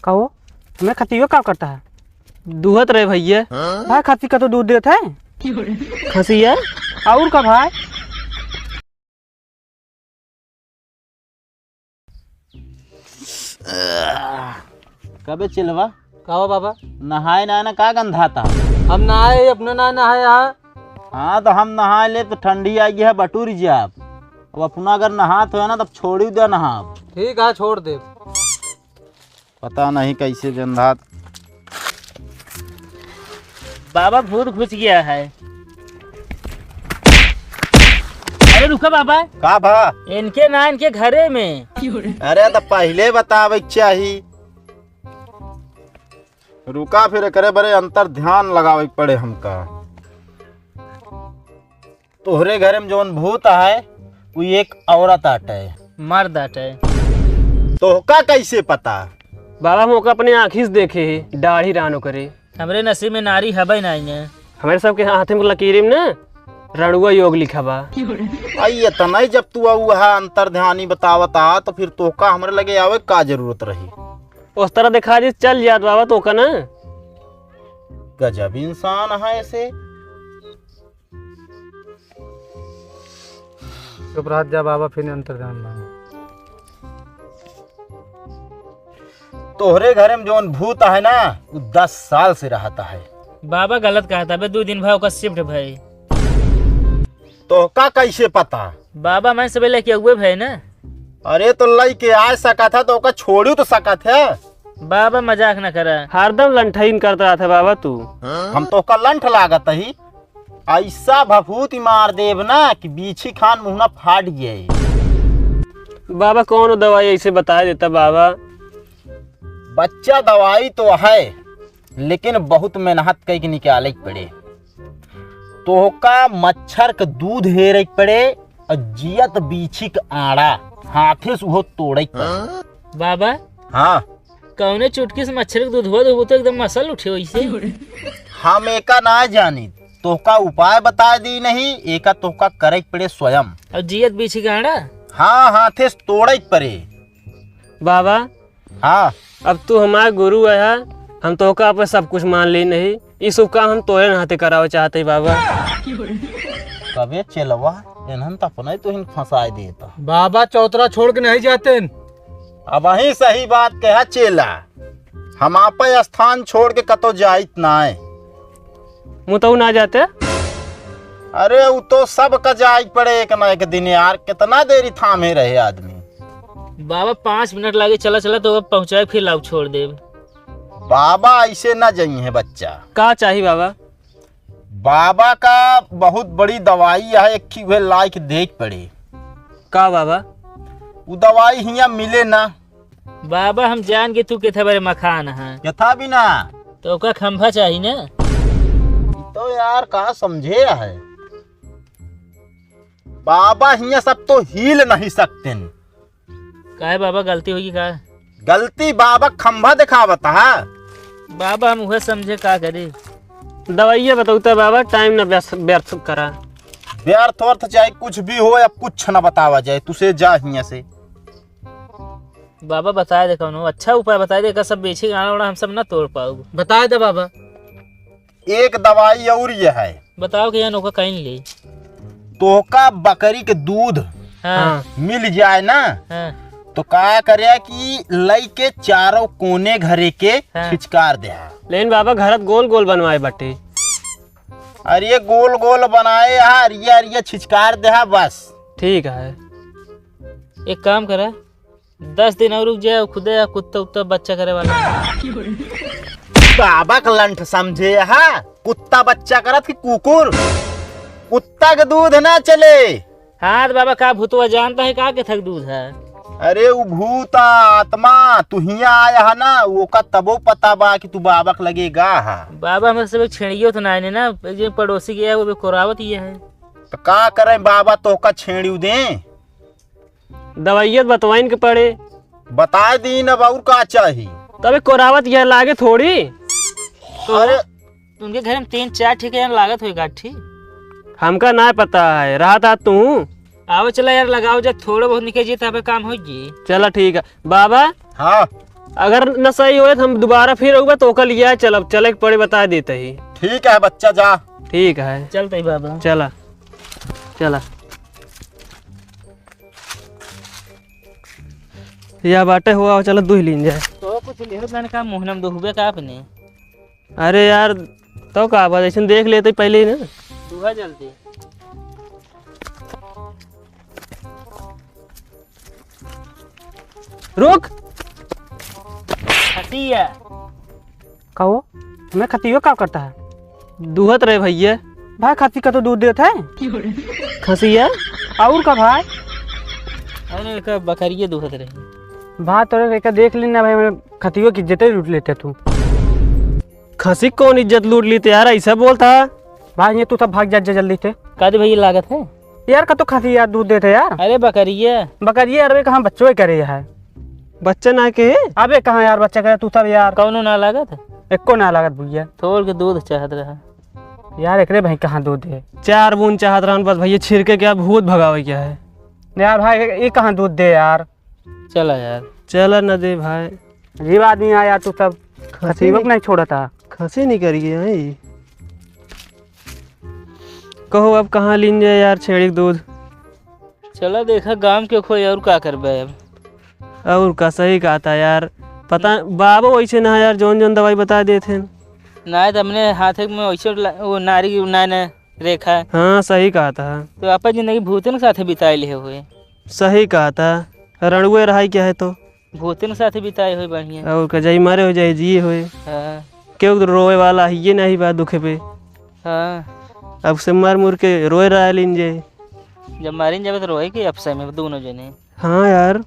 कहो हमें खतियो क्या करता है? दूहत रहे भैया भाई, खसी का तो दूध देता है। खसी है और का भाई? कबे चिलवा कहो बाबा, नहाए ना का गंधा था। हम नहाए अपने ना नहाए यहाँ। हाँ तो हम नहा ले तो ठंडी आई है बटूर जी आप। अब अपना अगर नहात हो ना तब छोड़ दे नहा। ठीक है छोड़ दे। पता नहीं कैसे गंधा। बाबा भूत घुस गया है। अरे रुका बाबा, का भा? इनके ना इनके घरे में। अरे तो पहले बतावे चाहिए। रुका फिर करे बड़े अंतर ध्यान लगावे पड़े हमका। तोहरे घरे में जोन भूत है वो एक औरत आटे मर्द आटे। तोहका कैसे पता? बाबा हम ओका अपने आँखी से देखे है, दाढ़ी रानो करे। हमरे नसीब में नारी हबे नहीं है। हमारे सबके हाथ में लकीर में ना रणुआ योग लिखा बा। आई तो नहीं, जब तू वह अंतर ध्यानी बतावता तो फिर तोहका हमरे लगे आवे का जरूरत रही। उस तरह दिखा दी चल याद बाबा तो का ना। गजब इंसान है ऐसे। चुप रह जा बाबा, फिर अंतर ध्यान मांगो। तोहरे घरे में जोन भूत है ना वो 10 साल से रहता है। बाबा गलत कहा था, 2 दिन भाव का शिफ्ट भाई। तोहका कैसे पता? बाबा मैं सब लेके हुए भाई ना। अरे तो लई के आ सका था तो ओका छोड़ू तो सका था। बाबा मजाक न करा। हरदम लंठईन करता रहा था बाबा तू। हम तो का लंठ लागत ही ऐसा भभूति मार देव ना कि बीछी खान मुहना फाट गए। बाबा कौन दवाई ऐसे बता देता बाबा? बच्चा दवाई तो है लेकिन बहुत मेहनत करके निकाले पड़े। तो का मच्छर का दूध हेरे पड़े और जियत बीछी का आड़ा हाथे से वो तोड़े पड़े। बाबा हाँ कौने चुटकी से मच्छर के दूध हुआ तो एकदम मसल उठे वैसे। हम एका ना जानी तोहका उपाय बता दी नहीं, एका तोहका करे पड़े स्वयं। और जियत बीछी गाड़ा। हाँ हाथे से तोड़े पड़े। बाबा हाँ अब तू हमारा गुरु है, हम तो का आप सब कुछ मान ली नहीं। इस काम हम तोरे नहाते करावे चाहते बाबा। कबे चलवा इन्हन तो अपने तो हिन फंसा देता। बाबा चौतरा छोड़ के नहीं जाते। अब वही सही बात कहा चेला, हम आप स्थान छोड़ के कतो जाइत ना है। मुतऊ ना जाते। अरे वो तो सब का जाई पड़े एक ना एक दिन यार, कितना देरी थामे रहे आदमी। बाबा 5 मिनट लागे चला चला तो अब पहुँचाए फिर लाभ छोड़ दे। बाबा ऐसे न जाई है बच्चा। का चाहिए बाबा? बाबा का बहुत बड़ी दवाई है, एक ही वे लाइक देख पड़े। का बाबा? वो दवाई हिया मिले ना। बाबा हम जान के तू के थे बड़े मखान है यथा बिना तो का खंभा चाहिए ना। तो यार कहा समझे है। बाबा हिया सब तो हिल नहीं सकते। का है बाबा गलती होगी का? गलती बाबा खंभा दिखावता है। बाबा हम वह समझे का करे। दवाइया बताऊता बाबा, टाइम न व्यर्थ करा। व्यर्थ अर्थ चाहे कुछ भी हो या कुछ न बतावा जाए, तुसे जा हिया से। बाबा बताए दे कौनो अच्छा उपाय बताए दे, का सब बेचे गाना वाला हम सब ना तोड़ पाओ। बताए दे बाबा। एक दवाई और ये है। बताओ कि यहाँ नौका कहीं ले। तोहका बकरी के दूध हाँ मिल जाए ना हाँ तो क्या करे कि लई के चारों कोने घरे के हाँ। छिचकार दे। लेकिन बाबा घरत गोल गोल बनवाए बटे। अरे गोल गोल बनाए अरिया अरिया छिचकार दे बस। ठीक है। एक काम करा 10 दिन और रुक जाए, खुदे कुत्ता उत्ता बच्चा करे वाला। बाबा का लंठ समझे हा, कुत्ता बच्चा करत कि कुकुर। कुत्ता का दूध ना चले। हाँ तो बाबा का भूतवा जानता है का के थक दूध है। अरे वो भूत आत्मा तू हिया आया है ना, वो का तबो पता बा कि तू बाबा के लगेगा हा। बाबा हमें सब एक छेड़ियो तो नहीं ना, जो पड़ोसी गया वो भी कोरावत ये है। तो का करे बाबा तो का छेड़ियो दे। दवाइयत बतवाइन के पड़े। बता दी न और का चाहिए। तबे कोरावत यह लागे थोड़ी। तो अरे उनके घर में 3-4 ठेके लागत हुई गाठी। हमका ना पता है, रहा था तू। आओ चला यार लगाओ, जब थोड़ा बहुत निकल जी तब काम हो जी। चला ठीक है बाबा। हाँ अगर न सही हो तो हम दोबारा फिर होगा तो कल लिया चल चले पड़े बता देते ही। ठीक है बच्चा जा। ठीक है चलते ही बाबा। चला चला या बाटे हुआ चलो दूह लीन जाए। तो कुछ ले मैंने कहा मुहनम दुहबे का आपने। अरे यार तो का बात ऐसे देख लेते पहले ही ना। दुहा जल्दी। रुक खतिया कहो मैं खतियो का करता है दूहत रहे भैया भाई खसी का तो दूध देता है खसिया और का भाई। अरे का बकरिया दुहत रही। भाई तो एक देख लेना भाई मैं खतियो की इज्जत ही लूट लेते तू। खसी कौन इज्जत लूट ली यार ऐसा बोलता भाई ये तू सब भाग जा जल्दी से। कादे भैया लागत है यार का तो खसी यार दूध देते यार। अरे बकरिया बकरिया अरे कहाँ बच्चों ही करे है बच्चा ना के अबे कहाँ यार बच्चा करे तू सब यार। कौनो ना लागत एको ना लागत भैया थोड़ के दूध चाहत रहा यार एकरे भाई कहाँ दूध है 4 बूंद चाहत रहन बस भैया छिड़के क्या भूत भगावे क्या है यार भाई ये कहाँ दूध दे यार। चला यार चल न दे भाई अजीब आदमी आया तू सब खसी नहीं छोड़ा था खसी नहीं करिए कहो अब कहाँ लीन जाए यार छेड़ी दूध। चला देखा गांव के खोई और का करबे अब। और का सही कहा था यार पता बाबा वैसे ना यार जोन जोन दवाई बता देते ना तो हमने हाथ में वैसे वो नारी ना रेखा। हाँ सही कहा था तो आपन जिंदगी भूतन के साथ बिताए ले हुए। सही कहा था रणुए रहा क्या है तो भूतन के साथ बिताए हुए बढ़िया। और का जाई मारे हो जाए जिए हुए हाँ क्यों रोए वाला ही ये नहीं बात दुखे पे। हाँ अब से मार मुर के रोए रहा लीन जाए जब मारिन जाबे तो रोए के अफसा में दोनों जने। हाँ यार